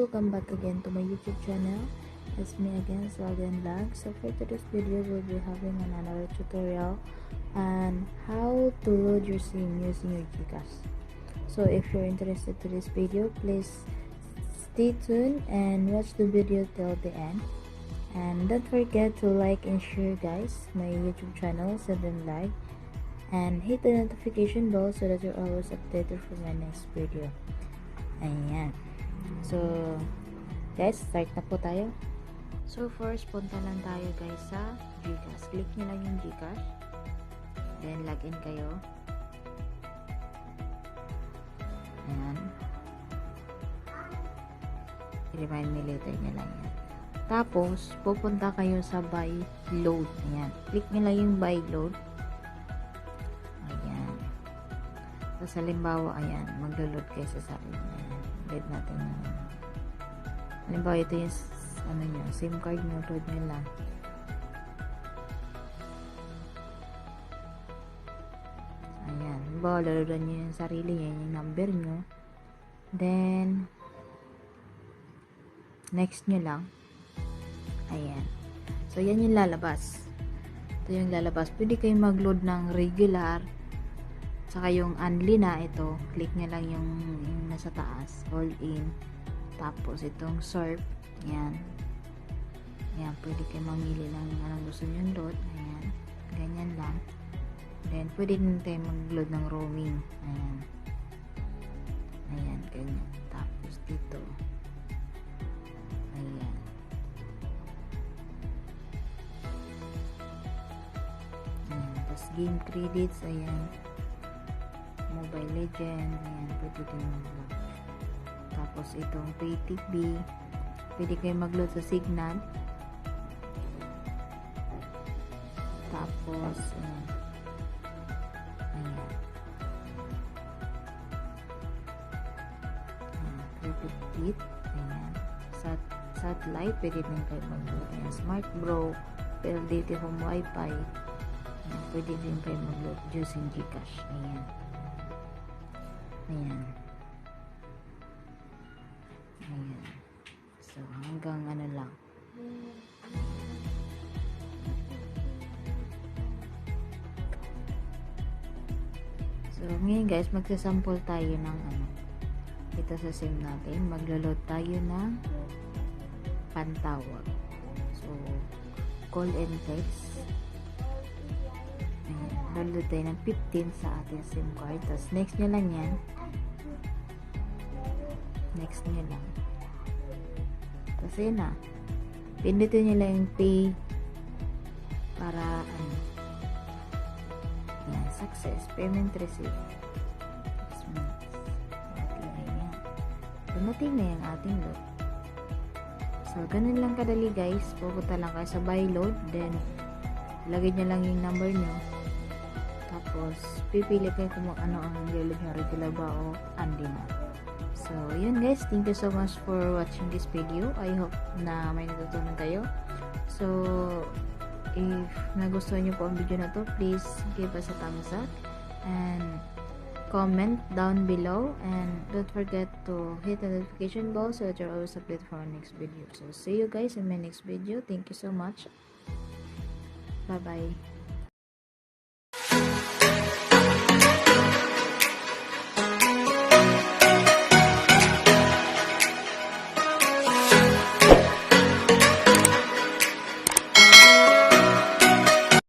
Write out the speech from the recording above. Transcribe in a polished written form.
welcome back again to my YouTube channel. It's me again, Swagger Vlog. So for today's video, we'll be having another tutorial on how to load your SIM using your gcash. So if you're interested to this video, please stay tuned and watch the video till the end. And don't forget to like and share, guys, my YouTube channel, Swagger Vlog, and hit the notification bell so that you're always updated for my next video. Ayan. So, guys, start na po tayo. So, first, punta lang tayo, guys, sa gcash. Click nyo lang yung gcash. Then, login kayo. Ayan. I-remind me later nyo lang yan. Tapos, pupunta kayo sa buy load. Ayan. Click nyo lang yung buy load. Ayan. So, halimbawa, ayan, maglo-load kayo sa sarili. Ayan. Load natin na. Halimbawa, ito yung ano nyo, SIM card nyo, load nyo lang. Ayan. Halimbawa, lalodan nyo yung sarili nyo, yung number nyo. Then, next nyo lang. Ayan. So, yan yung lalabas. Ito yung lalabas. Pwede kayong mag-load ng regular. Saka yung unli na ito, click nyo lang yung nasa taas, all in. Tapos itong surf, yan. Yan, pwede kayo mamili ng anong gusto nyo load. Ayan, ganyan lang. Then, pwede din tayo mag-load ng roaming. Ayan. Ayan, ganyan. Tapos dito. Ayan. Ayan. Tapos game credits, ayan. Mobile Legends, ayan, pwede din mag-load. Tapos itong Pay TV, pwede kayo mag-load sa Signal. Tapos, ayan. Ayan. Ayan, credit kit, ayan. Satellite, pwede din kayo mag-load. Ayan, Smart Bro, PLDT Home Wi-Fi, ayan, pwede din kayo mag-load using gcash. Ayan. Ayan. Ayan. So, hanggang ano lang. So, ngayon guys, magsasample tayo ng ano. Ito sa SIM natin. Maglo-load tayo ng pantawag. So, call and text. Ayan. Load tayo ng 15 sa ating SIM card. Tapos, next nyo lang yan. Next nyo lang. Tapos, yun na. Pindutin nyo lang yung pay para, ano, yan, success. Payment received. Okay, yan. Dumating na yung ating load. So, ganun lang kadali, guys. Pupunta lang kayo sa buy load. Then, lagay nyo lang yung number nyo. Tapos, pipili kayo kung ano ang load nyo, regular ba o unli na. So, yun guys. Thank you so much for watching this video. I hope na may natutunan kayo. So, if nagustuhan nyo po ang video na to, please give us a thumbs up and comment down below. And don't forget to hit the notification bell so that you're always updated for our next video. So, see you guys in my next video. Thank you so much. Bye-bye.